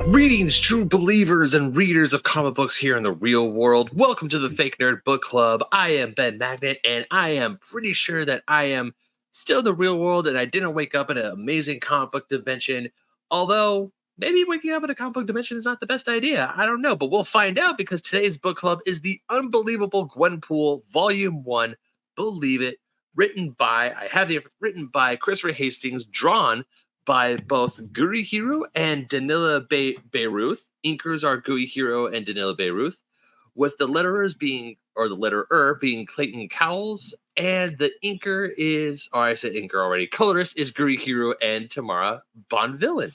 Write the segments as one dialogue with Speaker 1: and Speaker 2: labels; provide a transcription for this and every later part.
Speaker 1: Greetings, true believers and readers of comic books here in the real world. Welcome to the Fake Nerd Book Club. I am Ben Magnet, and I am pretty sure that I am still in the real world and I didn't wake up in an amazing comic book dimension. Although, maybe waking up in a comic book dimension is not the best idea. I don't know, but we'll find out because today's book club is the Unbelievable Gwenpool, Volume 1, Believe It, written by Christopher Hastings, drawn by both Gurihiru and Danilo Beyruth. Inkers are Gurihiru and Danilo Beyruth, with the letterers being, or the letterer being Clayton Cowles, and the inker is, I said inker already, colorist is Gurihiru and Tamara Bonvillain.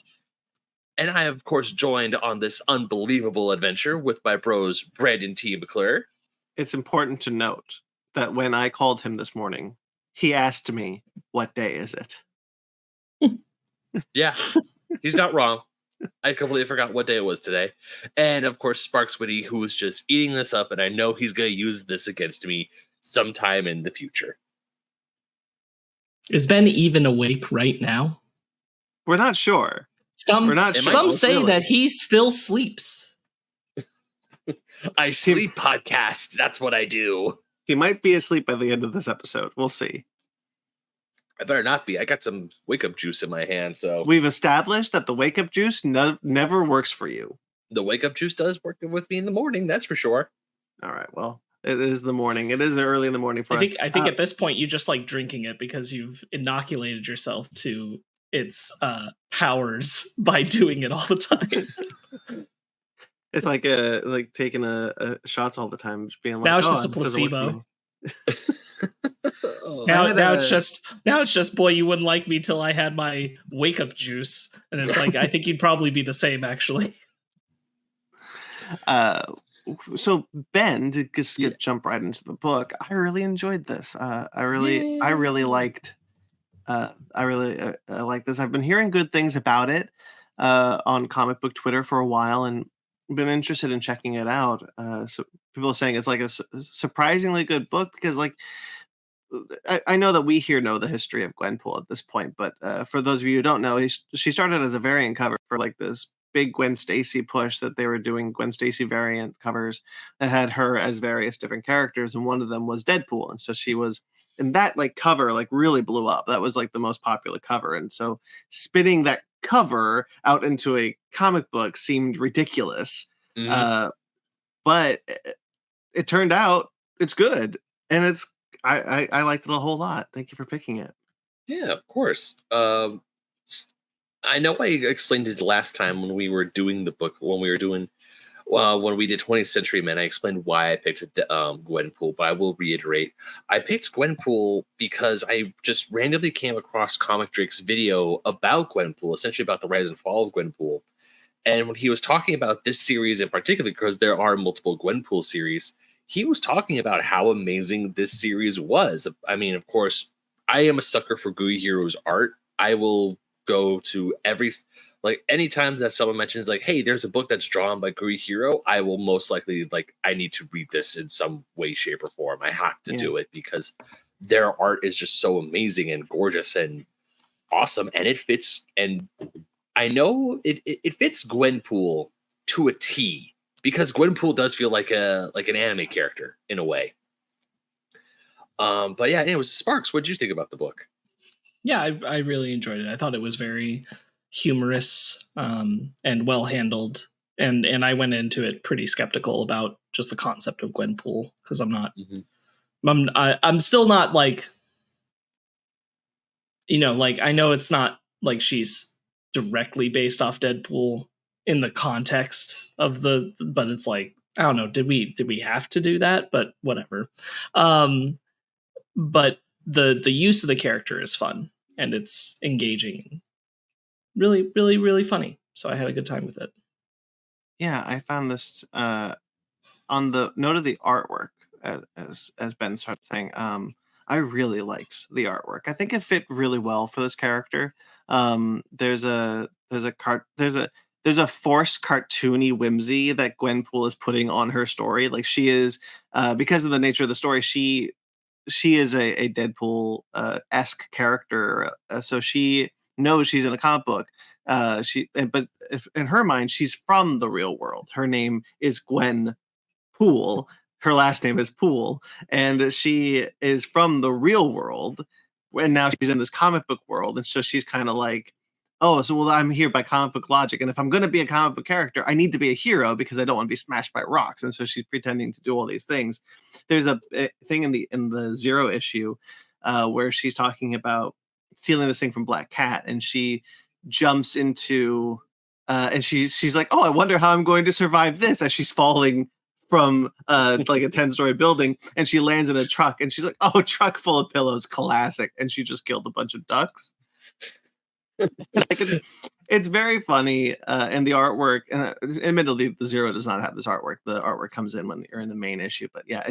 Speaker 1: And I, of course, joined on this unbelievable adventure with my bros, Brandon T. McClure.
Speaker 2: It's important to note that when I called him this morning, he asked me, what day is it?
Speaker 1: Yeah, he's not wrong. I completely forgot what day it was today. And of course, Sparks Witty, who was just eating this up, and I know he's going to use this against me sometime in the future.
Speaker 3: Is Ben even awake right now?
Speaker 2: We're not sure.
Speaker 3: Some say
Speaker 2: really.
Speaker 3: that he still sleeps.
Speaker 1: I sleep podcast. That's what I do.
Speaker 2: He might be asleep by the end of this episode. We'll see.
Speaker 1: I better not be. I got some wake-up juice in my hand, so...
Speaker 2: We've established that the wake-up juice never works for you.
Speaker 1: The wake-up juice does work with me in the morning, that's for sure.
Speaker 2: All right, well, it is the morning. It is early in the morning for us.
Speaker 3: I think at this point, you just like drinking it because you've inoculated yourself to its powers by doing it all the time.
Speaker 2: It's like taking a shots all the time, just being like,
Speaker 3: now it's just a placebo. Now it's just boy, you wouldn't like me till I had my wake up juice, and it's like I think you'd probably be the same actually.
Speaker 2: So Ben, to just jump right into the book, I really enjoyed this. I really liked this. I've been hearing good things about it on comic book Twitter for a while, and been interested in checking it out. So people are saying it's like a surprisingly good book because like. I know that we here know the history of Gwenpool at this point, but for those of you who don't know, she started as a variant cover for like this big Gwen Stacy push that they were doing Gwen Stacy variant covers that had her as various different characters, and one of them was Deadpool, and so she was, and that like cover like really blew up. That was like the most popular cover, and so spitting that cover out into a comic book seemed ridiculous, but it turned out it's good, and it's. I liked it a whole lot. Thank you for picking it.
Speaker 1: Yeah, of course. I know I explained it last time when we were doing the book, when we did 20th Century Men, I explained why I picked Gwenpool, but I will reiterate. I picked Gwenpool because I just randomly came across Comic Drake's video about Gwenpool, essentially about the rise and fall of Gwenpool. And when he was talking about this series in particular, because there are multiple Gwenpool series, he was talking about how amazing this series was. I mean, of course, I am a sucker for Gurihiru's art. I will go to anytime that someone mentions like, hey, there's a book that's drawn by Gurihiru, I will most likely I need to read this in some way, shape, or form. I have to do it because their art is just so amazing and gorgeous and awesome, and it fits. And I know it fits Gwenpool to a T. Because Gwenpool does feel like an anime character in a way. But yeah, anyways, Sparks, what did you think about the book?
Speaker 3: Yeah, I really enjoyed it. I thought it was very humorous and well handled. And I went into it pretty skeptical about just the concept of Gwenpool because I'm not. I'm still not like. Like I know it's not like she's directly based off Deadpool. In the context of but it's like, I don't know, did we have to do that? But whatever. But the use of the character is fun and it's engaging. Really, really, really funny. So I had a good time with it.
Speaker 2: Yeah, I found this on the note of the artwork, as Ben started saying, I really liked the artwork. I think it fit really well for this character. There's a forced cartoony whimsy that Gwenpool is putting on her story. Like she is, because of the nature of the story, she she is a Deadpool esque character, so she knows she's in a comic book. But in her mind, she's from the real world. Her name is Gwen Pool. Her last name is Pool, and she is from the real world. And now she's in this comic book world, and so she's kind of like, oh, so well, I'm here by comic book logic, and if I'm going to be a comic book character, I need to be a hero because I don't want to be smashed by rocks. And so she's pretending to do all these things. There's a thing in the Zero issue where she's talking about stealing this thing from Black Cat, and she jumps into and she's like, oh, I wonder how I'm going to survive this, as she's falling from like a 10-story building, and she lands in a truck, and she's like, oh, truck full of pillows, classic. And she just killed a bunch of ducks. Like it's very funny, and the artwork, and admittedly the Zero does not have this artwork. The artwork comes in when you're in the main issue, but yeah,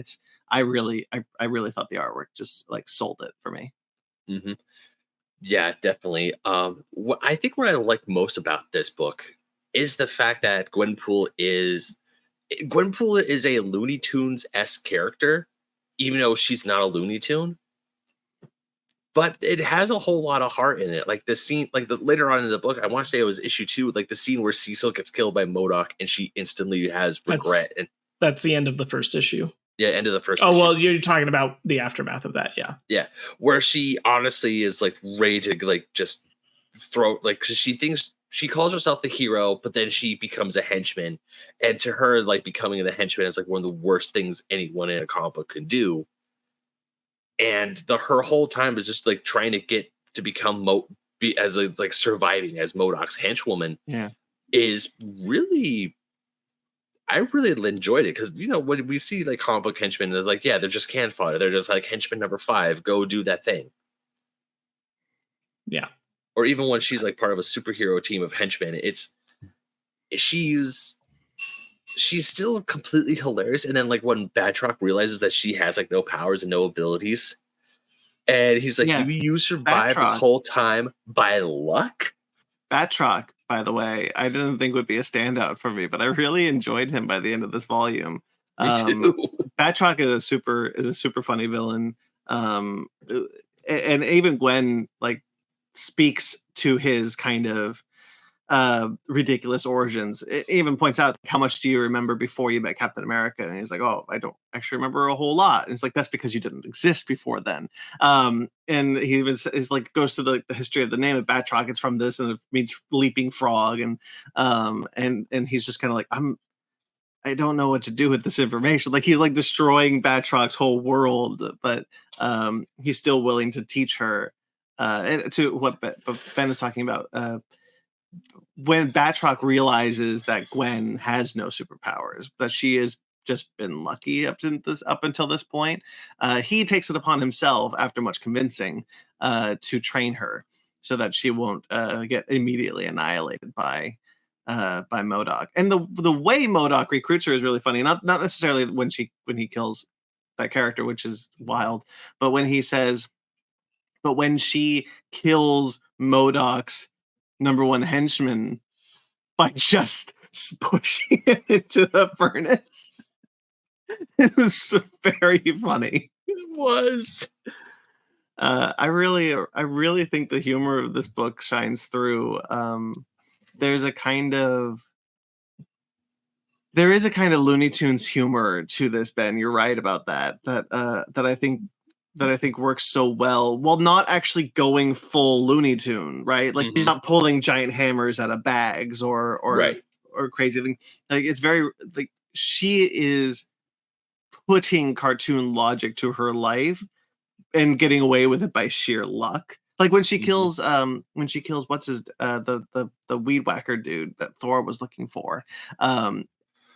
Speaker 2: I really thought the artwork just like sold it for me.
Speaker 1: Mm-hmm. Yeah, definitely. I think what I like most about this book is the fact that Gwenpool is a Looney Tunes-esque character, even though she's not a Looney Tune. But it has a whole lot of heart in it. Like the scene, like later on in the book, I want to say it was issue 2, like the scene where Cecil gets killed by MODOK and she instantly has regret.
Speaker 3: That's the end of the first issue.
Speaker 1: Yeah, end of the first
Speaker 3: issue.
Speaker 1: Oh,
Speaker 3: well, you're talking about the aftermath of that, yeah.
Speaker 1: Yeah, where she honestly is like ready to like just throw, like, because she thinks she calls herself the hero, but then she becomes a henchman. And to her, like, becoming the henchman is like one of the worst things anyone in a comic book can do. And her whole time is just like trying to get to become surviving as MODOK's henchwoman.
Speaker 2: Yeah,
Speaker 1: is really, I really enjoyed it, because when we see like comic book henchmen, they're like, yeah, they're just can fodder. They're just like henchman number 5, go do that thing.
Speaker 3: Yeah.
Speaker 1: Or even when she's like part of a superhero team of henchmen, she's still completely hilarious. And then like when Batroc realizes that she has like no powers and no abilities, and he's like, you survived this whole time by luck?
Speaker 2: Batroc, by the way, I didn't think would be a standout for me, but I really enjoyed him by the end of this volume.
Speaker 1: Me too.
Speaker 2: Batroc is a super funny villain. And even Gwen like speaks to his kind of ridiculous origins. It even points out, how much do you remember before you met Captain America? And he's like, oh, I don't actually remember a whole lot. And it's like, that's because you didn't exist before then. And he even is like, goes through the history of the name of Batroc. It's from this, and it means leaping frog. And he's just kind of like, I don't know what to do with this information. Like, he's like destroying Batroc's whole world, but he's still willing to teach her. And to what Ben is talking about, when Batroc realizes that Gwen has no superpowers, that she has just been lucky up until this point, he takes it upon himself, after much convincing, to train her so that she won't get immediately annihilated by MODOK. And the way MODOK recruits her is really funny. Not necessarily when he kills that character, which is wild, but when she kills MODOK's number 1 henchman by just pushing him into the furnace. It was very funny.
Speaker 1: It was.
Speaker 2: I really think the humor of this book shines through. There is a kind of Looney Tunes humor to this, Ben. You're right about that. That I think works so well, while not actually going full Looney Tune, right? Like, she's not pulling giant hammers out of bags or crazy thing. Like, it's very like, she is putting cartoon logic to her life and getting away with it by sheer luck. Like when she kills what's his the weed whacker dude that Thor was looking for.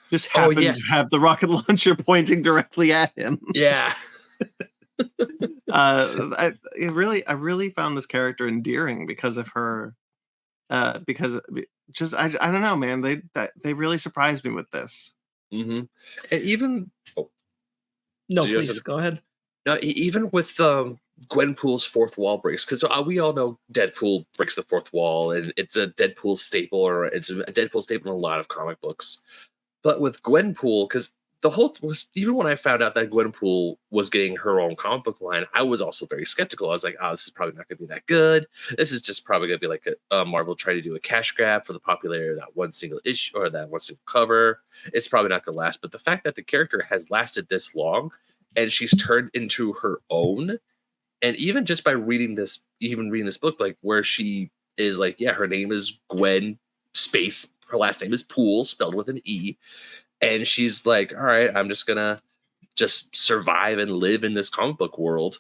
Speaker 2: Just happened to have the rocket launcher pointing directly at him.
Speaker 1: Yeah.
Speaker 2: I really found this character endearing because of her. Because just I don't know, man. They really surprised me with this.
Speaker 1: Mm-hmm. And even
Speaker 3: no, please go ahead.
Speaker 1: No, even with Gwenpool's fourth wall breaks, because we all know Deadpool breaks the fourth wall, and it's a Deadpool staple, or it's a Deadpool staple in a lot of comic books. But with Gwenpool, because the whole was, even when I found out that Gwenpool was getting her own comic book line, I was also very skeptical. I was like, oh, this is probably not going to be that good. This is just probably going to be like a Marvel trying to do a cash grab for the popularity of that one single issue or that one single cover. It's probably not going to last. But the fact that the character has lasted this long and she's turned into her own, and even just by reading this book, like where she is like, yeah, her name is Gwen space, her last name is Pool, spelled with an E, and she's like, all right, I'm just gonna just survive and live in this comic book world.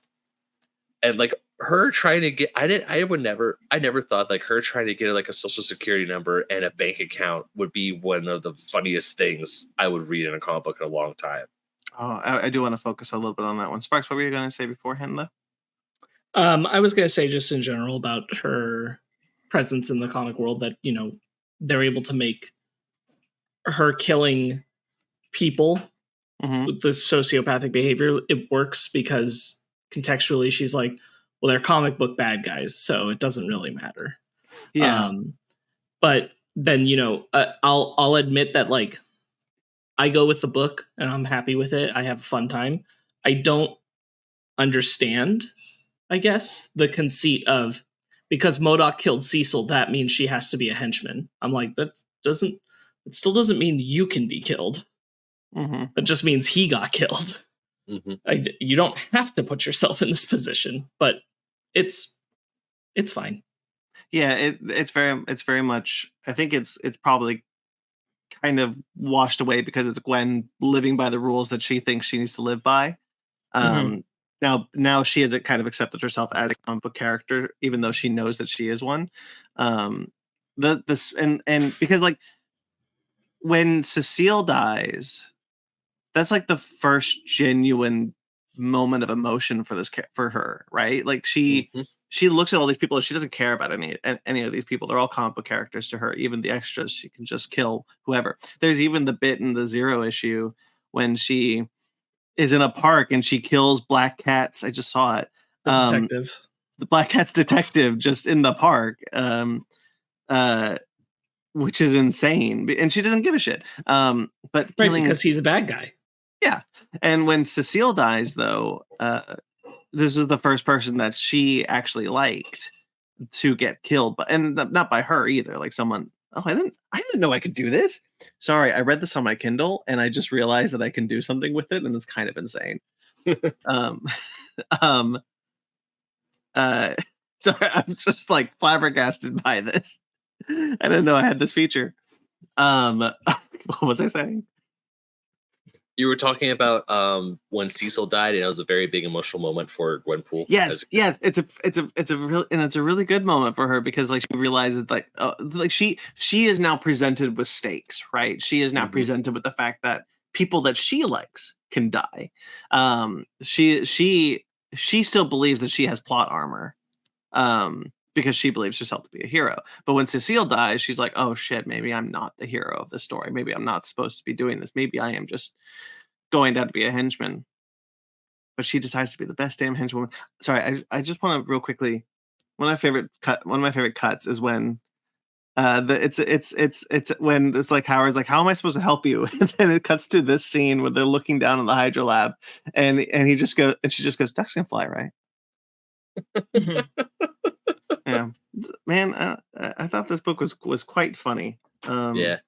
Speaker 1: And like her trying to get, I never thought like her trying to get like a social security number and a bank account would be one of the funniest things I would read in a comic book in a long time.
Speaker 2: Oh, I do want to focus a little bit on that one. Sparks, what were you going to say beforehand, though?
Speaker 3: I was going to say just in general about her presence in the comic world that, you know, they're able to make her killing people with this sociopathic behavior. It works because contextually she's like, well, they're comic book bad guys, so it doesn't really matter.
Speaker 2: Yeah.
Speaker 3: But then, you know, I'll admit that like I go with the book and I'm happy with it. I have a fun time. I don't understand, I guess, the conceit of because MODOK killed Cecil, that means she has to be a henchman. I'm like, it still doesn't mean you can be killed. It just means he got killed. You don't have to put yourself in this position, but it's fine.
Speaker 2: Yeah, it's very much. I think it's probably kind of washed away because it's Gwen living by the rules that she thinks she needs to live by. Now she has kind of accepted herself as a comic book character, even though she knows that she is one. And because like when Cecile dies, that's like the first genuine moment of emotion for her, right? Like she looks at all these people and she doesn't care about any of these people. They're all comic book characters to her. Even the extras, she can just kill whoever. There's even the bit in the Zero issue when she is in a park and she kills black cats. I just saw it.
Speaker 3: Detective.
Speaker 2: The black cat's detective just in the park. Which is insane, and she doesn't give a shit. But
Speaker 3: right, because he's a bad guy.
Speaker 2: Yeah, and when Cecile dies, though, this was the first person that she actually liked to get killed, but and not by her either. Like someone, oh, I didn't know I could do this. Sorry, I read this on my Kindle, and I just realized that I can do something with it, and it's kind of insane. Sorry, I'm just like flabbergasted by this. I didn't know I had this feature. What was I saying?
Speaker 1: You were talking about when Cecil died, and it was a very big emotional moment for Gwenpool.
Speaker 2: Yes, it's a really good moment for her because like she realizes like she is now presented with stakes, right? She is now presented with the fact that people that she likes can die. She still believes that she has plot armor. Because she believes herself to be a hero. But when Cecile dies, she's like, oh shit, maybe I'm not the hero of the story. Maybe I'm not supposed to be doing this. Maybe I am just going down to be a henchman. But she decides to be the best damn henchwoman. Sorry, I just want to real quickly. One of my favorite cuts is when it's when it's like Howard's like, how am I supposed to help you? And then it cuts to this scene where they're looking down in the Hydra lab, and she just goes, ducks can fly, right? Yeah, man, I thought this book was quite funny. The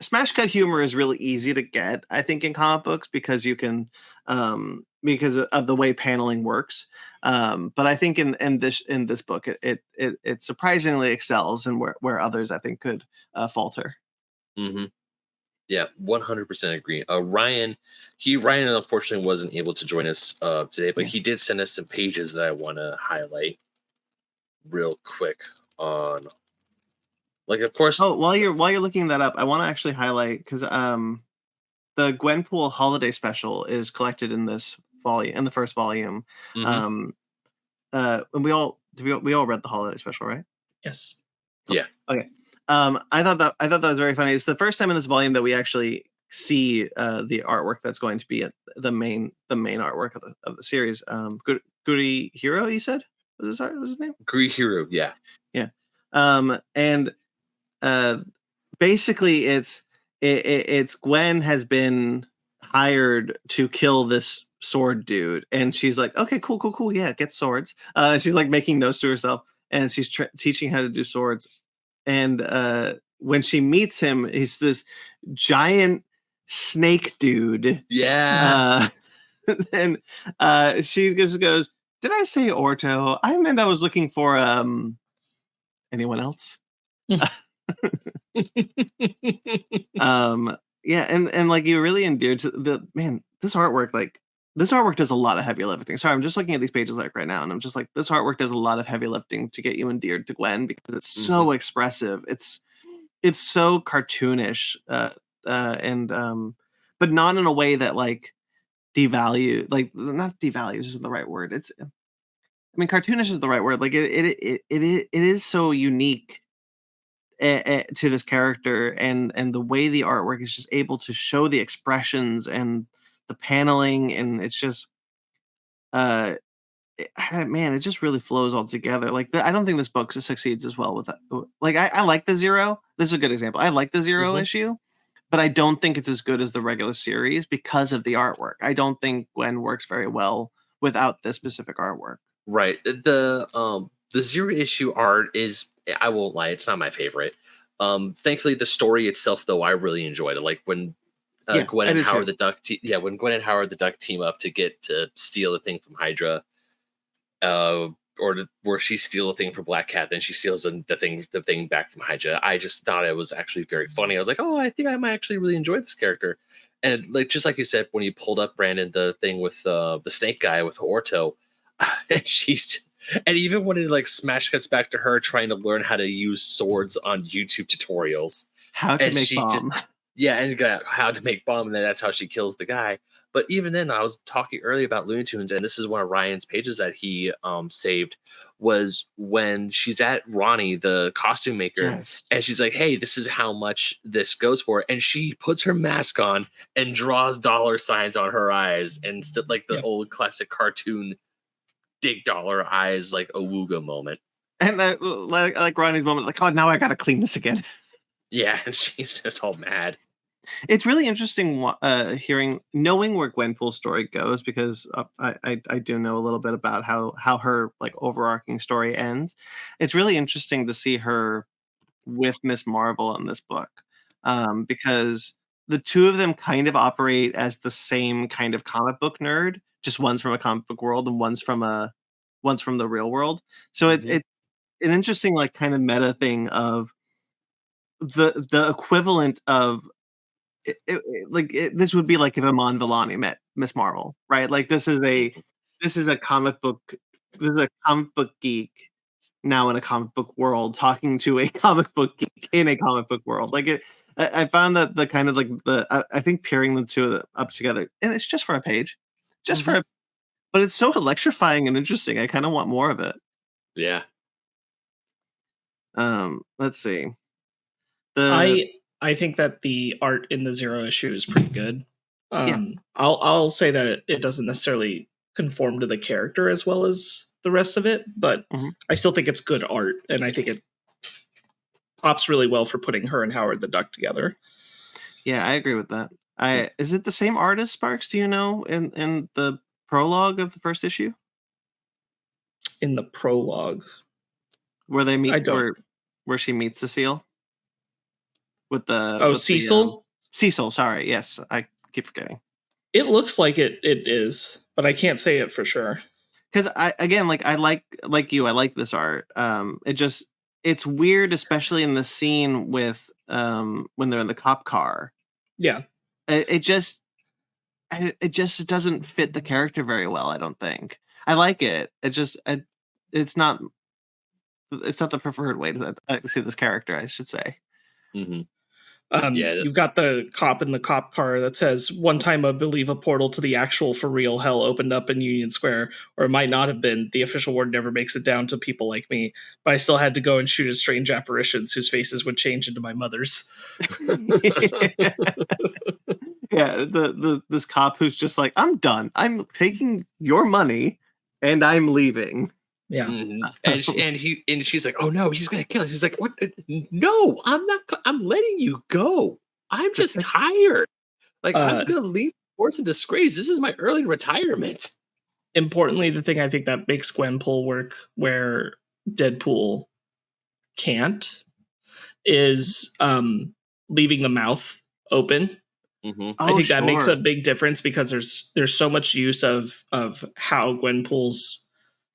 Speaker 2: smash cut humor is really easy to get, I think, in comic books because you can because of the way paneling works. But I think in this book it surprisingly excels, and where others I think could falter.
Speaker 1: Yeah, 100% agree. Ryan unfortunately wasn't able to join us today, but he did send us some pages that I want to highlight real quick on, like, of course.
Speaker 2: Oh, while you're looking that up, I want to actually highlight because the Gwenpool holiday special is collected in this volume, in the first volume. And we all read the holiday special, right?
Speaker 3: Yes.
Speaker 2: Cool.
Speaker 1: Yeah.
Speaker 2: Okay. I thought that was very funny. It's the first time in this volume that we actually see the artwork that's going to be the main artwork of the series. Gurihiru, you said? Was his name?
Speaker 1: Gurihiru, yeah.
Speaker 2: Yeah. And basically it's it's Gwen has been hired to kill this sword dude, and she's like, okay, cool, yeah, get swords. She's like making notes to herself, and she's teaching how to do swords. And when she meets him, he's this giant snake dude.
Speaker 1: Yeah.
Speaker 2: And she just goes, "Did I say Orto? I meant I was looking for anyone else." Yeah, and like you really endeared to the man. This artwork does a lot of heavy lifting. Sorry, I'm just looking at these pages like right now, and I'm just like, this artwork does a lot of heavy lifting to get you endeared to Gwen because it's so expressive. It's so cartoonish, and but not in a way that like not devalues isn't the right word. I mean, cartoonish is the right word. Like it is so unique to this character, and the way the artwork is just able to show the expressions and the paneling, and it's just man, it just really flows all together. Like I don't think this book succeeds as well with that. Like I like the Zero. This is a good example. I like the Zero issue, but I don't think it's as good as the regular series because of the artwork. I don't think Gwen works very well without this specific artwork.
Speaker 1: Right. The Zero issue art is, I won't lie, it's not my favorite. Thankfully the story itself though I really enjoyed it. Like when Gwen and Howard the Duck when Gwen and Howard the Duck team up to steal the thing from Hydra, where she steals a thing from Black Cat, then she steals the thing back from Hydra. I just thought it was actually very funny. I was like, oh, I think I might actually really enjoy this character. And like just like you said, when you pulled up, Brandon, the thing with the snake guy with Orto, and even when it like smash cuts back to her trying to learn how to use swords on YouTube tutorials,
Speaker 2: how to make bomb.
Speaker 1: And how to make bomb, and then that's how she kills the guy. But even then, I was talking earlier about Looney Tunes, and this is one of Ryan's pages that he saved, was when she's at Ronnie, the costume maker, and she's like, hey, this is how much this goes for. And she puts her mask on and draws dollar signs on her eyes, and like the old classic cartoon big dollar eyes, like Awooga moment.
Speaker 2: And like Ronnie's moment, like, oh, now I got to clean this again.
Speaker 1: Yeah, and she's just all mad.
Speaker 2: It's really interesting knowing where Gwenpool's story goes, because I do know a little bit about how her like overarching story ends. It's really interesting to see her with Miss Marvel in this book, because the two of them kind of operate as the same kind of comic book nerd, just one's from a comic book world and one's from the real world. So it's an interesting like kind of meta thing of the equivalent of this would be like if Iman Vellani met Miss Marvel, right? Like this is a comic book geek now in a comic book world talking to a comic book geek in a comic book world. Like I found that the kind of like I think pairing the two up together, and it's just for a page, but it's so electrifying and interesting. I kind of want more of it.
Speaker 1: Yeah.
Speaker 2: Let's see.
Speaker 3: I think that the art in the Zero issue is pretty good. I'll say that it doesn't necessarily conform to the character as well as the rest of it, but I still think it's good art, and I think it pops really well for putting her and Howard the Duck together.
Speaker 2: Yeah, I agree with that. Is it the same artist, Sparks? Do you know in the prologue of the first issue?
Speaker 3: In the prologue,
Speaker 2: where they meet, where she meets Cecile. With the
Speaker 3: Cecil?
Speaker 2: Cecil, sorry. Yes, I keep forgetting.
Speaker 3: It looks like it is, but I can't say it for sure.
Speaker 2: Because I like you, I like this art. It's weird, especially in the scene with when they're in the cop car.
Speaker 3: Yeah.
Speaker 2: It just doesn't fit the character very well, I don't think. I like it. It's not the preferred way to see this character, I should say.
Speaker 3: You've got the cop in the cop car that says, one time I believe a portal to the actual for real hell opened up in Union Square, or it might not have been. The official word never makes it down to people like me, but I still had to go and shoot at strange apparitions whose faces would change into my mother's.
Speaker 2: Yeah, this cop who's just like, I'm done. I'm taking your money and I'm leaving.
Speaker 3: Yeah.
Speaker 1: And she's like, oh no, he's gonna kill us. He's like, what? No, I'm not. I'm letting you go. I'm
Speaker 2: Just
Speaker 1: just tired. Like, I'm
Speaker 3: Uh,
Speaker 1: just gonna leave Force in Disgrace. This is my early retirement.
Speaker 3: Importantly, the thing I think that makes Gwenpool work where Deadpool can't is leaving the mouth open.
Speaker 1: Mm-hmm.
Speaker 3: I
Speaker 2: Oh,
Speaker 3: think that makes a
Speaker 2: sure.
Speaker 3: big difference because there's so much use of how Gwenpool's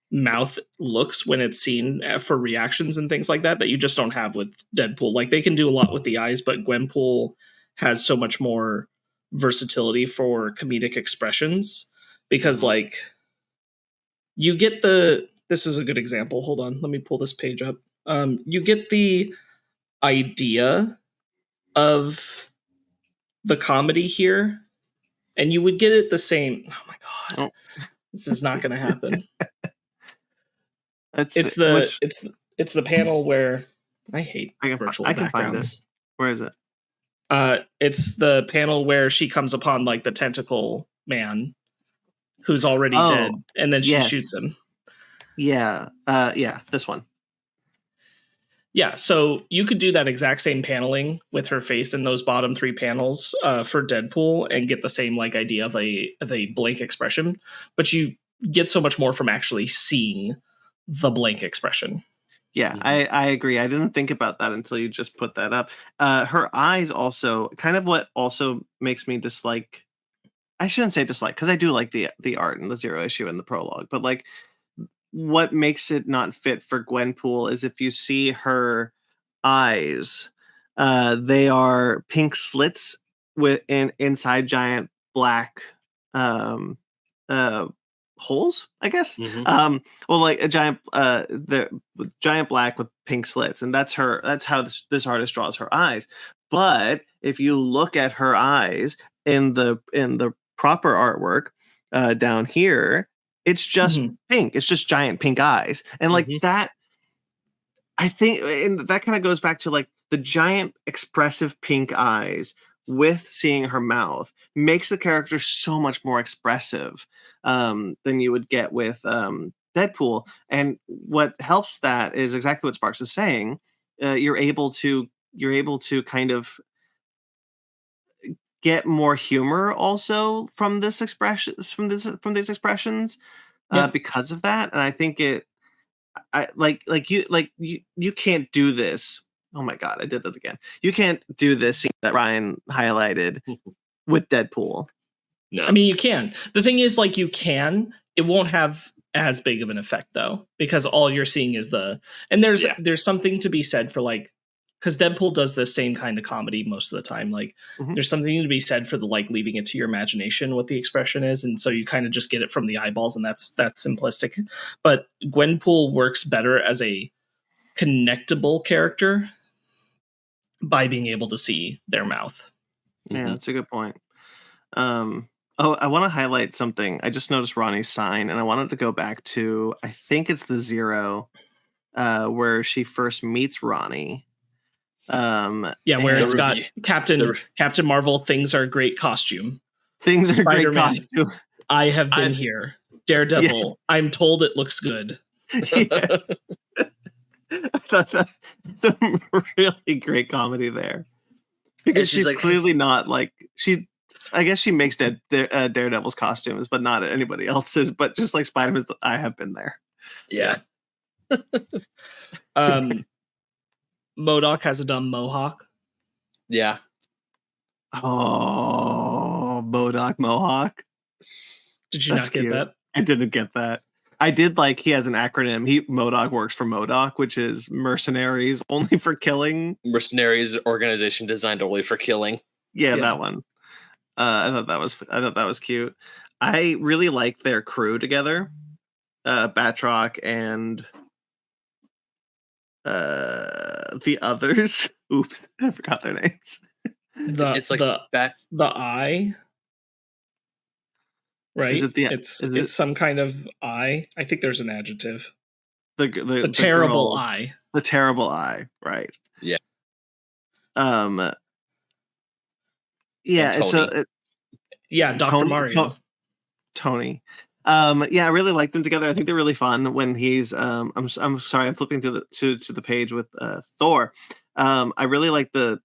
Speaker 3: mouth looks when it's seen for reactions and things like that that you just don't have with Deadpool. Like they can do a lot with the eyes, but Gwenpool has so much more versatility for comedic expressions because like you get this is a good example. Hold on, let me pull this page up. You get the idea of the comedy here, and you would get it the same. Oh my god,
Speaker 2: Oh.
Speaker 3: this is not going to happen.
Speaker 2: That's
Speaker 3: It's the panel where I hate virtual
Speaker 2: I can find it.
Speaker 3: backgrounds.
Speaker 2: Where is it?
Speaker 3: It's the panel where she comes upon like the tentacle man who's already dead, and then she shoots him.
Speaker 2: Yeah. Yeah, this one.
Speaker 3: Yeah, so you could do that exact same paneling with her face in those bottom three panels for Deadpool and get the same like idea of a blank expression, but you get so much more from actually seeing the blank expression.
Speaker 2: Yeah, I agree. I didn't think about that until you just put that up. Her eyes also kind of what also makes me dislike. I shouldn't say dislike because I do like the art and the Zero issue and the prologue, but like what makes it not fit for Gwenpool is if you see her eyes, they are pink slits inside giant black um, holes, I guess.
Speaker 1: Mm-hmm.
Speaker 2: Well, like a giant the giant black with pink slits, and that's how this artist draws her eyes. But if you look at her eyes in the proper artwork down here, it's just pink. It's just giant pink eyes. And like that, I think, and that kind of goes back to like the giant expressive pink eyes with seeing her mouth makes the character so much more expressive than you would get with Deadpool. And what helps that is exactly what Sparks is saying. You're able to kind of get more humor also from these expressions because of that. And I think you can't do this. Oh my god, I did it again. You can't do this scene that Ryan highlighted with Deadpool.
Speaker 1: No.
Speaker 3: I mean, you can. The thing is, like, you can. It won't have as big of an effect though, because all you're seeing is there's something to be said for like, because Deadpool does the same kind of comedy most of the time. Like, there's something to be said for the like leaving it to your imagination what the expression is, and so you kind of just get it from the eyeballs, and that's simplistic. But Gwenpool works better as a connectable character by being able to see their mouth.
Speaker 2: Yeah, that's a good point. I want to highlight something. I just noticed Ronnie's sign, and I wanted to go back to, I think it's the Zero, where she first meets Ronnie.
Speaker 3: Where it's got Captain Marvel, things are great costume.
Speaker 2: Things are great costume.
Speaker 3: I have been here. Daredevil, I'm told it looks good.
Speaker 2: Yes. I thought that's some really great comedy there. Because she's like, clearly not like I guess she makes Daredevil's costumes, but not anybody else's. But just like Spider-Man's, I have been there.
Speaker 1: Yeah.
Speaker 3: MODOK has a dumb mohawk.
Speaker 1: Yeah.
Speaker 2: Oh, MODOK mohawk.
Speaker 3: Did you not get that?
Speaker 2: I didn't get that. I did like he has an acronym. MODOK works for MODOK, which is Mercenaries Only for Killing.
Speaker 1: Mercenaries organization designed only for killing.
Speaker 2: Yeah, that one. I thought that was cute. I really like their crew together. Batroc and the others. Oops, I forgot their names.
Speaker 1: It's like
Speaker 3: the eye. Right? It's some kind of eye. I think there's an adjective. The terrible
Speaker 2: girl,
Speaker 3: eye.
Speaker 2: The terrible eye, right.
Speaker 1: Yeah.
Speaker 2: Yeah, so
Speaker 3: Dr. Mario.
Speaker 2: Tony. I really like them together. I think they're really fun when he's I'm sorry, I'm flipping to the page with Thor. I really like the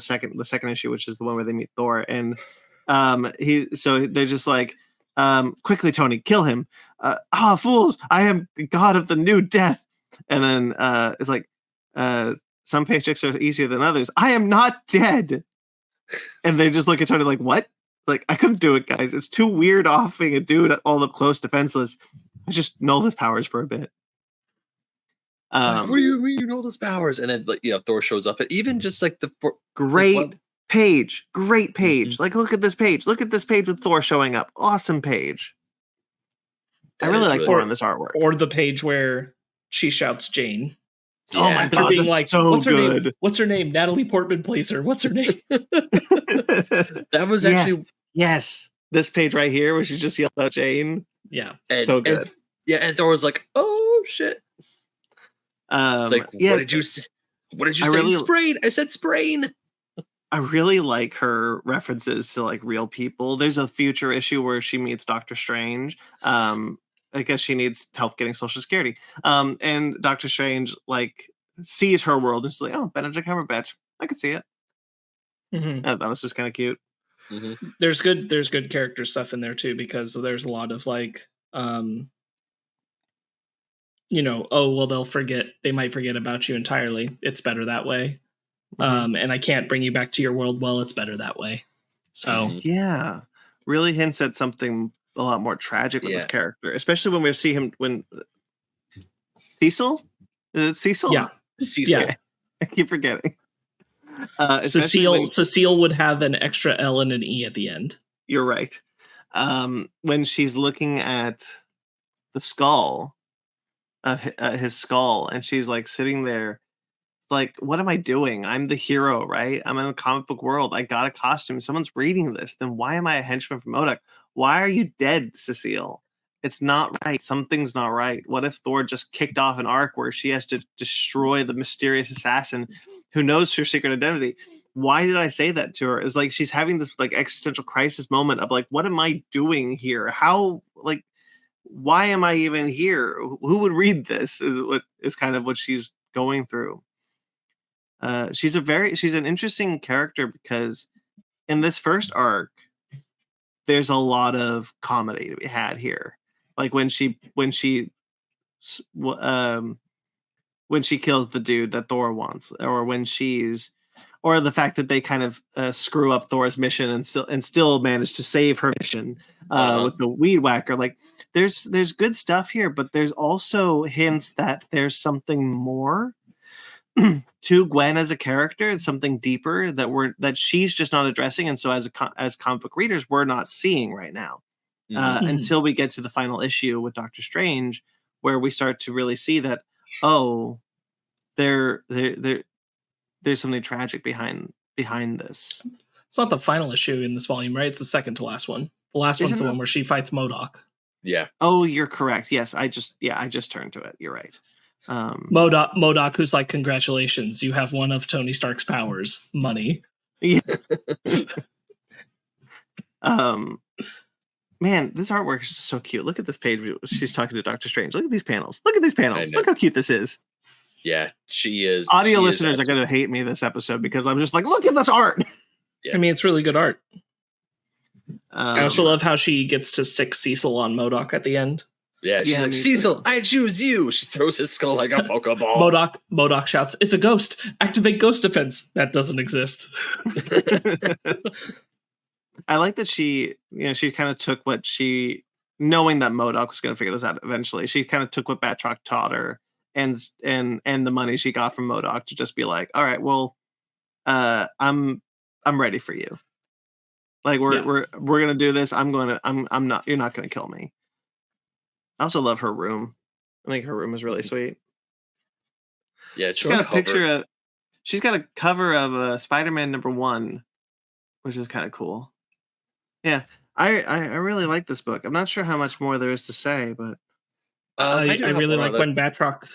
Speaker 2: second issue, which is the one where they meet Thor, and they're just like, quickly, Tony, kill him. Fools! I am the god of the new death. And then it's like, some paychecks are easier than others. I am not dead. And they just look at Tony like, what? Like, I couldn't do it, guys. It's too weird offing a dude all up close, defenseless. I just null his powers for a bit.
Speaker 1: What do you mean you know those powers? And then, like, Thor shows up, and even just like
Speaker 2: great page.
Speaker 1: Mm-hmm.
Speaker 2: Like, look at this page. Look at this page with Thor showing up. Awesome page. I really like Thor on this artwork.
Speaker 3: Or the page where she shouts Jane.
Speaker 2: Yeah. Oh my god,
Speaker 3: being
Speaker 2: that's
Speaker 3: like,
Speaker 2: so
Speaker 3: what's her
Speaker 2: good.
Speaker 3: name? What's her name? Natalie Portman plays her. What's her name?
Speaker 1: That was actually
Speaker 2: yes. This page right here, where she just yelled out Jane.
Speaker 3: Yeah,
Speaker 2: so good.
Speaker 1: And Thor was like, "Oh shit!" It's like, what did you say? What did you say? Sprain. I said sprain.
Speaker 2: I really like her references to like real people. There's a future issue where she meets Doctor Strange. I guess she needs help getting Social Security. And Doctor Strange like sees her world and is like, "Oh, Benedict Cumberbatch, I could see it."
Speaker 3: Mm-hmm.
Speaker 2: That was just kind of cute.
Speaker 1: Mm-hmm.
Speaker 3: There's good character stuff in there too, because there's a lot of like, they might forget about you entirely. It's better that way.
Speaker 2: Mm-hmm.
Speaker 3: And I can't bring you back to your world. Well, it's better that way. So
Speaker 2: yeah, really hints at something a lot more tragic with this character, especially when we see him when Cecil. Is it Cecil?
Speaker 3: Yeah,
Speaker 1: Cecil.
Speaker 3: Yeah.
Speaker 2: I keep forgetting.
Speaker 3: Cecile would have an extra L and an E at the end.
Speaker 2: You're right. When she's looking at the skull of his skull, and she's like sitting there, like, what am I doing? I'm the hero, right? I'm in a comic book world. I got a costume. Someone's reading this. Then why am I a henchman from MODOK? Why are you dead, Cecile? It's not right. Something's not right. What if Thor just kicked off an arc where she has to destroy the mysterious assassin who knows her secret identity? Why did I say that to her? It's like she's having this like existential crisis moment of like, what am I doing here? How, like, why am I even here? Who would read this? Is kind of what she's going through. She's an interesting character because in this first arc, there's a lot of comedy to be had here. Like when she kills the dude that Thor wants, or or the fact that they kind of screw up Thor's mission and still manage to save her mission with the weed whacker. Like there's good stuff here, but there's also hints that there's something more to Gwen as a character. It's something deeper that she's just not addressing, and so as comic book readers, we're not seeing right now until we get to the final issue with Doctor Strange, where we start to really see that there's something tragic behind this.
Speaker 3: It's not the final issue in this volume, right? It's the second to last one. The last one's the one where she fights MODOK.
Speaker 1: Yeah.
Speaker 2: Oh, you're correct. Yes, I just turned to it. You're right.
Speaker 3: MODOK, who's like, congratulations, you have one of Tony Stark's powers, money.
Speaker 2: Yeah. Man, this artwork is so cute. Look at this page. She's talking to Doctor Strange. Look at these panels. Look how cute this is.
Speaker 1: Yeah, she is.
Speaker 2: Audio listeners are going to hate me this episode because I'm just like, look at this art.
Speaker 3: Yeah. I mean, it's really good art. I also love how she gets to sick Cecil on MODOK at the end.
Speaker 1: Yeah, she's like, Cecil, I choose you. She throws his skull like a Pokeball.
Speaker 3: MODOK shouts, it's a ghost. Activate ghost defense. That doesn't exist.
Speaker 2: I like that she kind of took what knowing that MODOK was going to figure this out eventually, she kind of took what Batroc taught her and the money she got from MODOK to just be like, all right, well, I'm ready for you. Like we're gonna do this. You're not gonna kill me. I also love her room. I think her room is really sweet.
Speaker 1: Yeah,
Speaker 2: she's got a picture she's got a cover of Spider-Man #1, which is kind of cool. Yeah, I really like this book. I'm not sure how much more there is to say, but
Speaker 3: I really like when Batroc.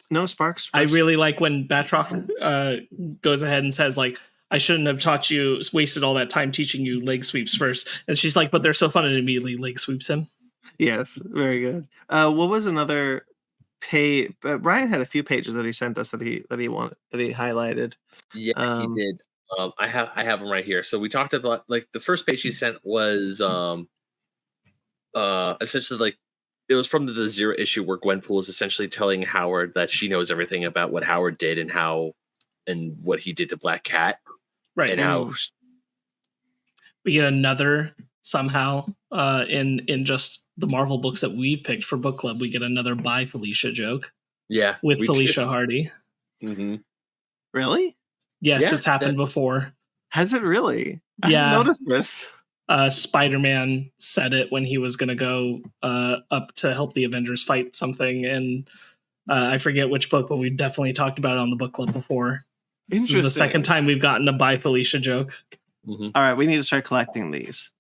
Speaker 2: No, Sparks.
Speaker 3: I really like when Batroc goes ahead and says, like, I shouldn't have wasted all that time teaching you leg sweeps first. And she's like, but they're so fun, and immediately leg sweeps him.
Speaker 2: Yes, very good. What was another page. Ryan had a few pages that he sent us that he highlighted.
Speaker 1: Yeah, he did. I have them right here. So we talked about like the first page he sent was essentially like it was from the zero issue where Gwenpool is essentially telling Howard that she knows everything about what Howard did and what he did to Black Cat,
Speaker 3: Right.
Speaker 1: and how
Speaker 3: we get another somehow in just the Marvel books that we've picked for book club. We get another Bye Felicia joke.
Speaker 1: Yeah,
Speaker 3: with Felicia Hardy.
Speaker 1: Mm-hmm.
Speaker 2: Really?
Speaker 3: Yes, it's happened before.
Speaker 2: Has it really?
Speaker 3: Yeah.
Speaker 2: I didn't notice this.
Speaker 3: Spider-Man said it when he was going to go up to help the Avengers fight something, and I forget which book, but we definitely talked about it on the book club before. This is the second time we've gotten a Bye Felicia joke.
Speaker 2: Mm-hmm. All right, we need to start collecting these.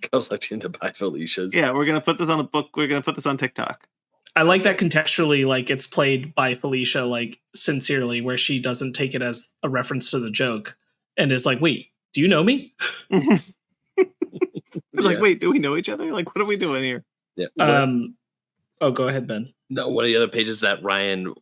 Speaker 1: Collecting the Bye Felicias.
Speaker 2: Yeah, we're gonna put this on a book. We're gonna put this on TikTok.
Speaker 3: I like that contextually, like it's played by Felicia, like sincerely, where she doesn't take it as a reference to the joke and is like, "Wait, do you know me?"
Speaker 2: Like, wait, do we know each other? Like, what are we doing here?
Speaker 1: Yeah.
Speaker 3: Oh, go ahead, Ben.
Speaker 1: No, one of the other pages that Ryan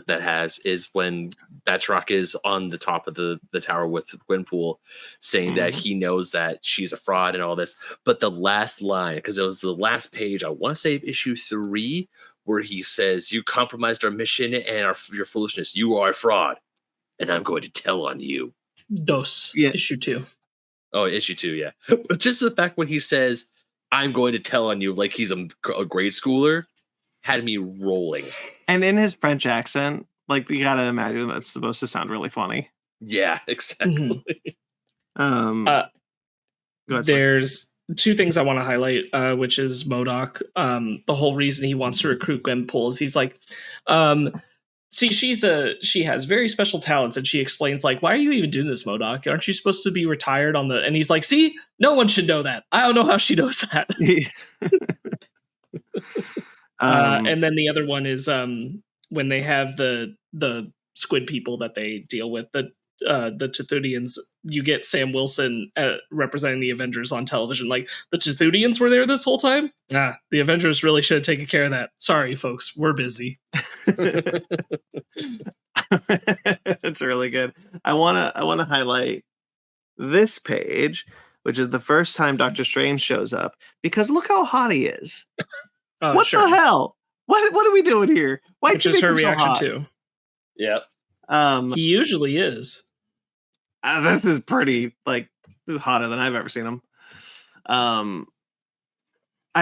Speaker 1: has is when Batroc is on the top of the tower with Gwenpool, saying that he knows that she's a fraud and all this. But the last line, because it was the last page, I want to say issue 3, where he says, "You compromised our mission and your foolishness. You are a fraud, and I'm going to tell on you."
Speaker 3: Issue 2.
Speaker 1: Oh, issue 2, yeah. But just the fact when he says, "I'm going to tell on you," like he's a grade schooler, had me rolling.
Speaker 2: And in his French accent, like you gotta imagine that's supposed to sound really funny.
Speaker 1: Yeah, exactly.
Speaker 3: There's 2 things I want to highlight, which is MODOK. The whole reason he wants to recruit Gwenpool is he's like, see, she has very special talents, and she explains like, "Why are you even doing this, MODOK? Aren't you supposed to be retired on the?" And he's like, "See, no one should know that. I don't know how she knows that." And then the other one is when they have the squid people that they deal with, the Chthonians, you get Sam Wilson representing the Avengers on television. Like, the Chthonians were there this whole time? The Avengers really should have taken care of that. Sorry, folks, we're busy.
Speaker 2: It's really good. I wanna highlight this page, which is the first time Doctor Strange shows up, because look how hot he is. What the hell? What are we doing here? Why?
Speaker 3: Which is her reaction too.
Speaker 1: Yep.
Speaker 3: He usually is.
Speaker 2: This is pretty, like, this is hotter than I've ever seen him. I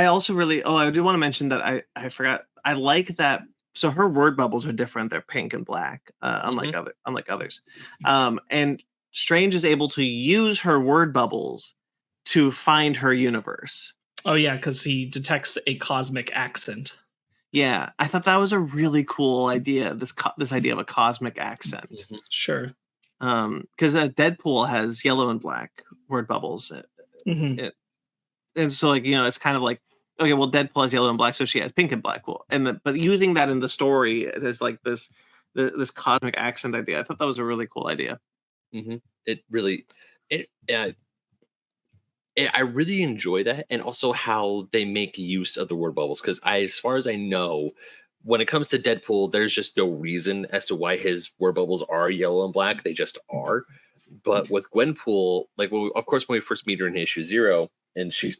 Speaker 2: also really, I do want to mention that I forgot. I like that. So her word bubbles are different. They're pink and black, unlike others. And Strange is able to use her word bubbles to find her universe.
Speaker 3: Oh yeah, because he detects a cosmic accent.
Speaker 2: Yeah, I thought that was a really cool idea. This idea of a cosmic accent.
Speaker 3: Mm-hmm. Sure.
Speaker 2: Because Deadpool has yellow and black word bubbles. And so, like, it's kind of like, okay, well, Deadpool has yellow and black, so she has pink and black. Cool. But using that in the story as like this cosmic accent idea, I thought that was a really cool idea.
Speaker 1: Mm-hmm. I really enjoy that, and also how they make use of the word bubbles. Because as far as I know, when it comes to Deadpool, there's just no reason as to why his word bubbles are yellow and black. They just are. But with Gwenpool, like, of course, when we first meet her in issue 0, and she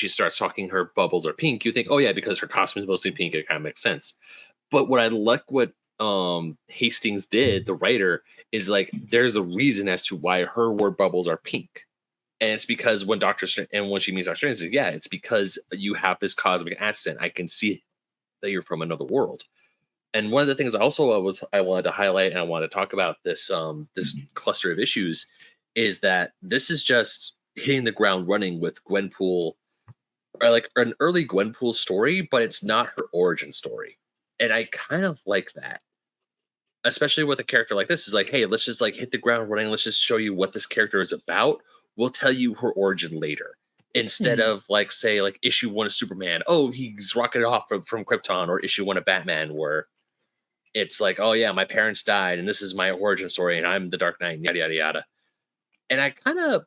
Speaker 1: starts talking, her bubbles are pink. You think, oh yeah, because her costume is mostly pink, it kind of makes sense. But what I like, what Hastings did, the writer, is like, there's a reason as to why her word bubbles are pink. And it's because when she meets Dr. Strange, says, yeah, it's because you have this cosmic accent. I can see that you're from another world. And one of the things I wanted to highlight, and I want to talk about this cluster of issues, is that this is just hitting the ground running with Gwenpool, or like an early Gwenpool story, but it's not her origin story. And I kind of like that. Especially with a character like this, is like, hey, let's just like hit the ground running. Let's just show you what this character is about. We'll tell you her origin later, instead of like, say, like issue 1 of Superman. Oh, he's rocketed off from Krypton, or issue 1 of Batman, where it's like, oh yeah, my parents died, and this is my origin story, and I'm the Dark Knight, yada yada yada. And I kind of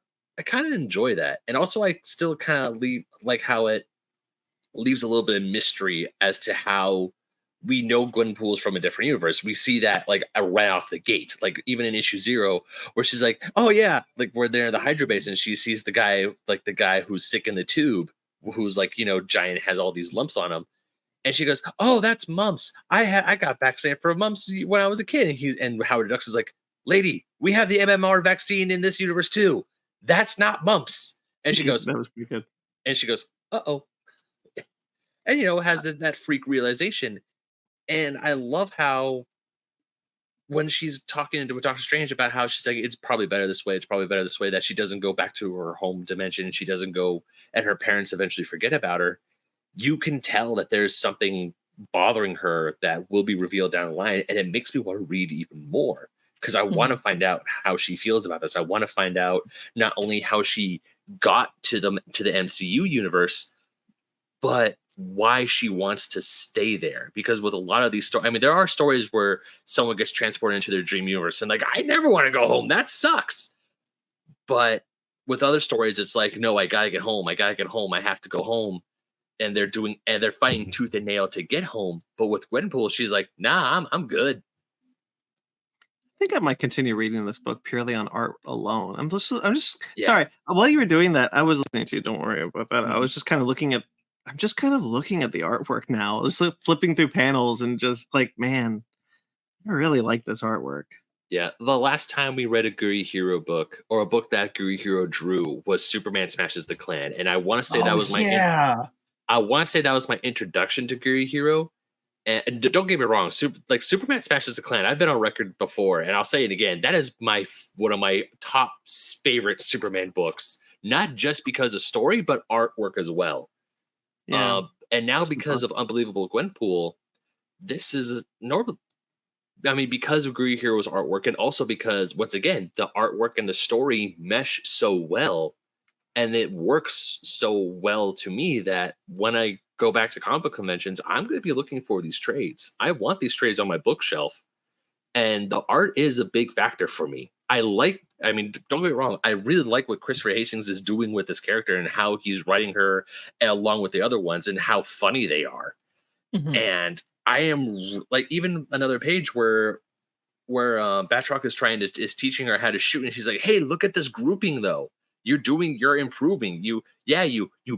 Speaker 1: enjoy that, and also I still kind of like how it leaves a little bit of mystery as to how we know Gwenpool is from a different universe. We see that like right off the gate, like even in issue 0, where she's like, "Oh yeah," like we're there in the Hydra base, and she sees the guy who's sick in the tube, who's like giant, has all these lumps on him, and she goes, "Oh, that's mumps. I got vaccinated for mumps when I was a kid." And Howard Ducks is like, "Lady, we have the MMR vaccine in this universe too. That's not mumps." And she goes,
Speaker 2: That was pretty good.
Speaker 1: "Uh oh," and has that freak realization. And I love how when she's talking to Doctor Strange about how she's like, it's probably better this way. It's probably better this way, that she doesn't go back to her home dimension. She doesn't go, and her parents eventually forget about her. You can tell that there's something bothering her that will be revealed down the line. And it makes me want to read even more, because I want to find out how she feels about this. I want to find out not only how she got to the MCU universe, but why she wants to stay there. Because with a lot of these stories, I mean, there are stories where someone gets transported into their dream universe and like, I never want to go home. That sucks. But with other stories, it's like, no, I gotta get home. I gotta get home. I have to go home. And they're fighting tooth and nail to get home. But with Gwenpool, she's like, nah, I'm good.
Speaker 2: I think I might continue reading this book purely on art alone. I'm just
Speaker 1: Yeah.
Speaker 2: sorry. While you were doing that, I was listening to you. Don't worry about that. I
Speaker 1: Mhm.
Speaker 2: was just kind of looking at. I'm just kind of looking at the artwork now. Just like flipping through panels and just like, man, I really like this artwork.
Speaker 1: Yeah, the last time we read a Gurihiru book, or a book that Gurihiru drew, was Superman Smashes the Klan, and I want to say that was I want to say that was my introduction to Gurihiru. And don't get me wrong, Superman Smashes the Klan. I've been on record before, and I'll say it again. That is one of my top favorite Superman books. Not just because of story, but artwork as well.
Speaker 2: Yeah.
Speaker 1: And now because of Unbelievable Gwenpool, this is normal. I mean, because of Gurihiru's artwork, and also because, once again, the artwork and the story mesh so well, and it works so well to me, that when I go back to comic book conventions, I'm going to be looking for these trades. I want these trades on my bookshelf, and the art is a big factor for me. I mean, don't get me wrong, I really like what Christopher Hastings is doing with this character and how he's writing her along with the other ones and how funny they are. And I am like, even another page where Batroc is teaching her how to shoot, and she's like, "Hey, look at this grouping though. You're improving. You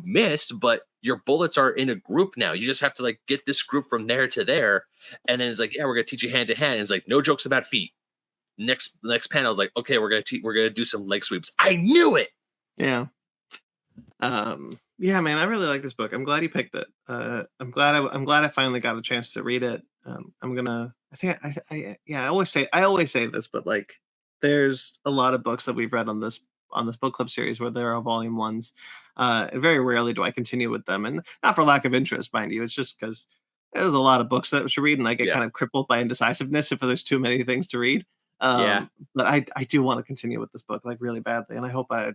Speaker 1: missed, but your bullets are in a group now. You just have to like get this group from there to there." And then it's like, "Yeah, we're gonna teach you hand to hand." And it's like, no jokes about feet. Next panel is like, "Okay, we're gonna do some leg sweeps." I knew it.
Speaker 2: Yeah. Yeah, man, I really like this book. I'm glad you picked it. I'm glad I finally got a chance to read it. I'm gonna. I think I always say this, but like, there's a lot of books that we've read on this book club series where there are volume ones. And very rarely do I continue with them, and not for lack of interest, mind you. It's just because there's a lot of books that I should read, and I get kind of crippled by indecisiveness if there's too many things to read. But I do want to continue with this book like really badly, and I hope I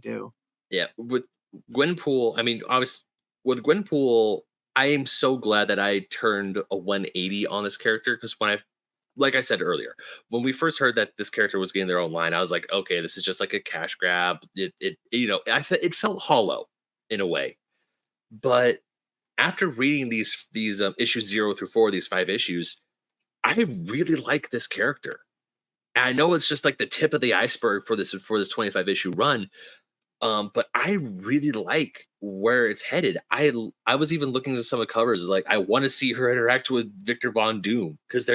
Speaker 2: do.
Speaker 1: Yeah, with Gwenpool, I mean, obviously, with Gwenpool, I am so glad that I turned a 180 on this character, because like I said earlier, when we first heard that this character was getting their own line, I was like, okay, this is just like a cash grab. It felt hollow in a way. But after reading these issues 0 through 4, these 5 issues, I really like this character. And I know it's just like the tip of the iceberg for this 25 issue run. But I really like where it's headed. I was even looking at some of the covers, like I want to see her interact with Victor Von Doom, because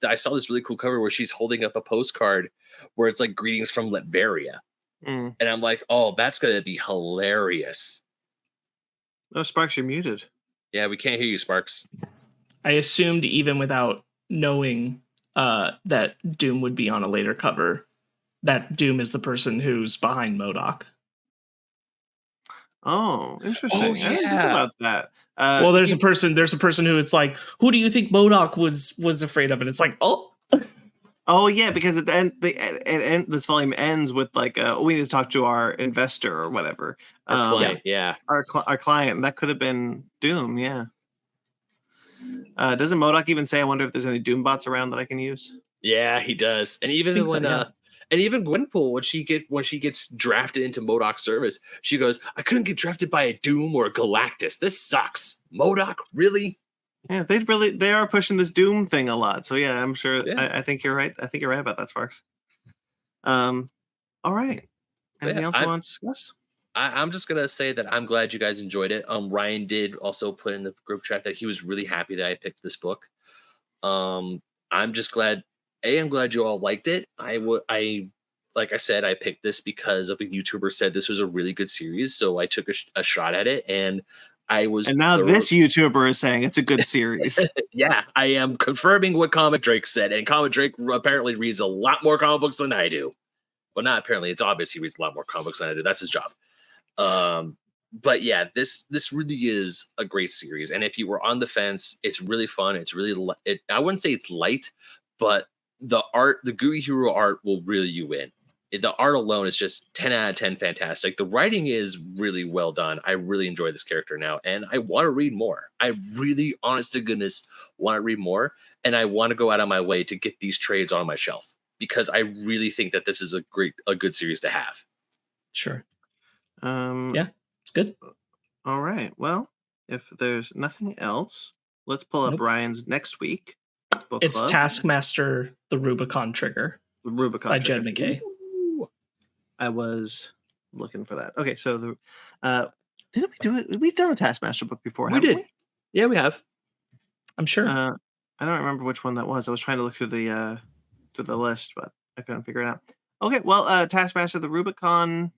Speaker 1: I saw this really cool cover where she's holding up a postcard where it's like greetings from Latveria. And I'm like, oh, that's gonna be hilarious.
Speaker 2: Oh, Sparks, you're muted.
Speaker 1: Yeah, we can't hear you, Sparks.
Speaker 3: I assumed, even without knowing that Doom would be on a later cover, that Doom is the person who's behind MODOK.
Speaker 2: Oh, interesting.
Speaker 1: Oh,
Speaker 2: I didn't think
Speaker 1: yeah.
Speaker 2: about that.
Speaker 3: Well, there's a person who it's like, who do you think MODOK was afraid of? And it's like, oh.
Speaker 2: Oh yeah, because at the end, this volume ends with like, we need to talk to our investor or whatever.
Speaker 1: Our client, yeah.
Speaker 2: Our client. That could have been Doom, yeah. Doesn't MODOK even say, I wonder if there's any Doom bots around that I can use?
Speaker 1: Yeah, he does. And even when And even Gwenpool, when she gets drafted into MODOK service, she goes, "I couldn't get drafted by a Doom or a Galactus. This sucks. MODOK, really?"
Speaker 2: Yeah, they are pushing this Doom thing a lot. So yeah, I'm sure.
Speaker 1: Yeah.
Speaker 2: I think you're right. I think you're right about that, Sparks. All right. Anything else you want to discuss?
Speaker 1: I'm just gonna say that I'm glad you guys enjoyed it. Ryan did also put in the group chat that he was really happy that I picked this book. I'm just glad. I'm glad you all liked it. Like I said, I picked this because of a YouTuber said this was a really good series, so I took a shot at it, and I was.
Speaker 2: And now this YouTuber is saying it's a good series.
Speaker 1: Yeah, I am confirming what Comic Drake said, and Comic Drake apparently reads a lot more comic books than I do. Well, not apparently. It's obvious he reads a lot more comic books than I do. That's his job. But yeah, this really is a great series, and if you were on the fence, it's really fun. It's really I wouldn't say it's light, but the Gurihiru art will reel you in. The art alone is just 10 out of 10 fantastic. The writing is really well done. I really enjoy this character now, and I want to read more. I really, honest to goodness, want to read more, and I want to go out of my way to get these trades on my shelf because I really think that this is a good series to have.
Speaker 3: Sure. Yeah, it's good.
Speaker 2: All right. Well, if there's nothing else, let's pull up Ryan's next week book
Speaker 3: It's
Speaker 2: club.
Speaker 3: Taskmaster: The Rubicon Trigger.
Speaker 2: The Rubicon
Speaker 3: by
Speaker 2: Trigger.
Speaker 3: Jed McKay.
Speaker 2: I was looking for that. Okay, so didn't we do it? We've done a Taskmaster book before, haven't we?
Speaker 1: Yeah, we have.
Speaker 3: I'm sure.
Speaker 2: I don't remember which one that was. I was trying to look through the list, but I couldn't figure it out. Okay, well, Taskmaster: The Rubicon.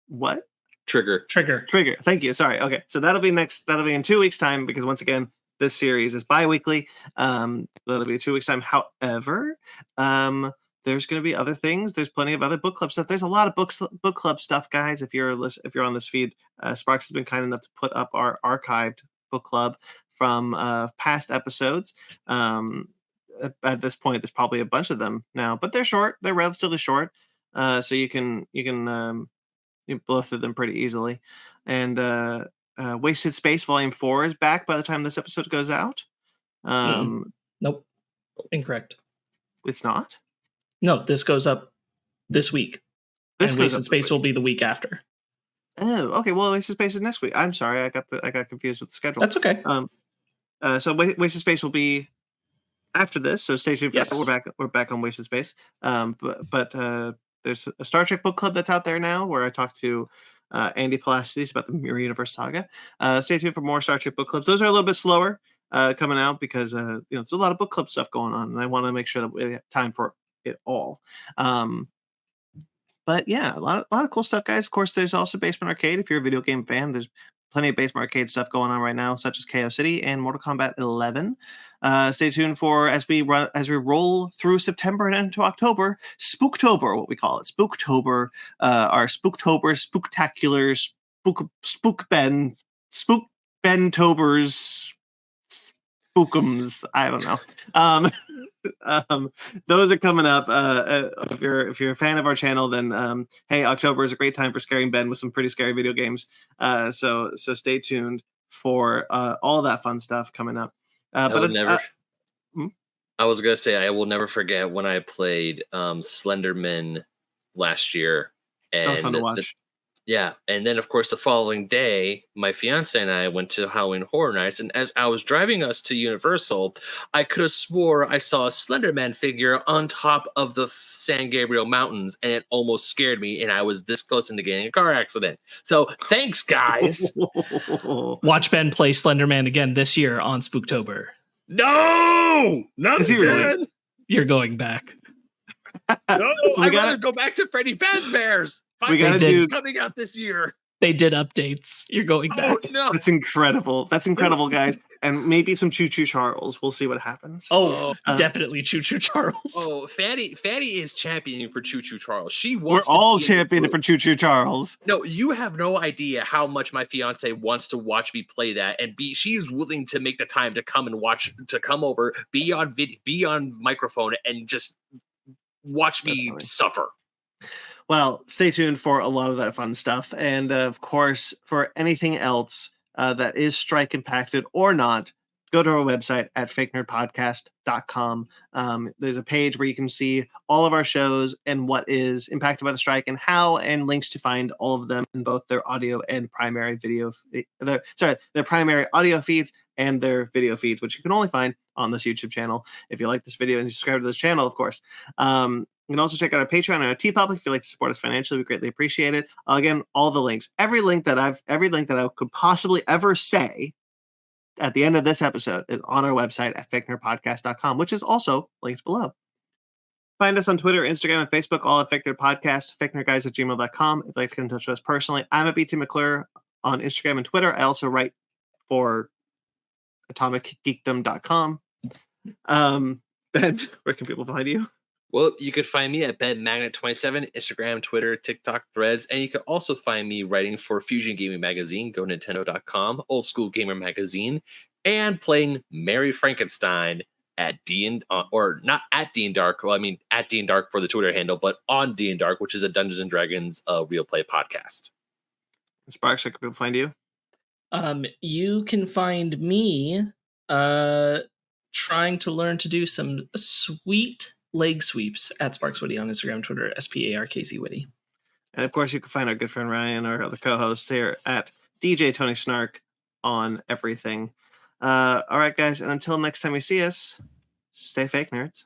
Speaker 2: What?
Speaker 1: Trigger.
Speaker 2: Thank you. Sorry. Okay, so that'll be in 2 weeks' time because once again, this series is bi-weekly. That'll be 2 weeks' time. However, there's going to be other things. There's plenty of other book club stuff. There's a lot of book club stuff, guys. If you're on this feed, Sparks has been kind enough to put up our archived book club from past episodes. At this point, there's probably a bunch of them now, but they're short. They're relatively short, so you can blow through them pretty easily. And Wasted Space Volume 4 is back by the time this episode goes out.
Speaker 3: Nope, incorrect.
Speaker 2: It's not.
Speaker 3: No, this goes up this week. Wasted Space will be the week after.
Speaker 2: Oh, okay. Well, Wasted Space is next week. I'm sorry, I got confused with the schedule.
Speaker 3: That's okay.
Speaker 2: So Wasted Space will be after this. So stay tuned for that. We're back on Wasted Space. But there's a Star Trek book club that's out there now where I talked to Andy Palacios about the Mirror Universe saga. Stay tuned for more Star Trek book clubs. Those are a little bit slower coming out because it's a lot of book club stuff going on, and I want to make sure that we have time for it all. But yeah, a lot of cool stuff, guys. Of course, there's also Basement Arcade. If you're a video game fan, there's plenty of Basement Arcade stuff going on right now, such as Chaos City and Mortal Kombat 11. Stay tuned for as we roll through September and into October, Spooktober, what we call it, Spooktober, our Spooktober Spooktacular Spookbentobers, Spookums. I don't know. Those are coming up. If you're a fan of our channel, then hey, October is a great time for scaring Ben with some pretty scary video games. So stay tuned for all that fun stuff coming up.
Speaker 1: I was gonna say I will never forget when I played Slenderman last year, and
Speaker 2: that was fun to watch.
Speaker 1: Yeah, and then of course the following day, my fiance and I went to Halloween Horror Nights, and as I was driving us to Universal, I could have swore I saw a Slenderman figure on top of the San Gabriel Mountains, and it almost scared me, and I was this close into getting a car accident. So thanks, guys.
Speaker 3: Watch Ben play Slenderman again this year on Spooktober.
Speaker 1: No, not again.
Speaker 3: You're going back.
Speaker 1: No, I gotta go back to Freddy Fazbear's.
Speaker 2: We got to do
Speaker 1: coming out this year.
Speaker 3: They did updates. You're going back.
Speaker 1: Oh, no.
Speaker 2: That's incredible. That's incredible, guys. And maybe some Choo Choo Charles. We'll see what happens.
Speaker 3: Oh, definitely Choo Choo Charles.
Speaker 1: Oh, Fatty is championing for Choo Choo Charles.
Speaker 2: We're all championing for Choo Choo Charles.
Speaker 1: No, you have no idea how much my fiance wants to watch me play that, and she is willing to make the time to come and watch, to come over, be on video, be on microphone, and just watch me suffer.
Speaker 2: Well, stay tuned for a lot of that fun stuff. And of course, for anything else that is strike impacted or not, go to our website at fakenerdpodcast.com. There's a page where you can see all of our shows and what is impacted by the strike and how, and links to find all of them in both their audio and primary video, their primary audio feeds and their video feeds, which you can only find on this YouTube channel. If you like this video and you subscribe to this channel, of course. You can also check out our Patreon and our TeePublic if you'd like to support us financially. We greatly appreciate it. Again, all the links, every link that I could possibly ever say at the end of this episode is on our website at fakenerdpodcast.com, which is also linked below. Find us on Twitter, Instagram, and Facebook, all at Fake Nerd Podcast, fakenerdguys@gmail.com. If you'd like to get in touch with us personally, I'm at BT McClure on Instagram and Twitter. I also write for atomicgeekdom.com. Ben, where can people find you?
Speaker 1: Well, you could find me at BenMagnet27, Instagram, Twitter, TikTok, Threads, and you can also find me writing for Fusion Gaming Magazine, GoNintendo.com, Old School Gamer Magazine, and playing Mary Frankenstein at or not at D and Dark. Well, I mean at D and Dark for the Twitter handle, but on D and Dark, which is a Dungeons and Dragons real play podcast.
Speaker 2: Sparks, where can people find you?
Speaker 3: You can find me trying to learn to do some sweet leg sweeps at Sparks Witty on Instagram, Twitter, SPARKZ Witty.
Speaker 2: And of course, you can find our good friend Ryan, our other co-host here at DJ Tony Snark on everything. All right, guys, and until next time you see us, stay fake nerds.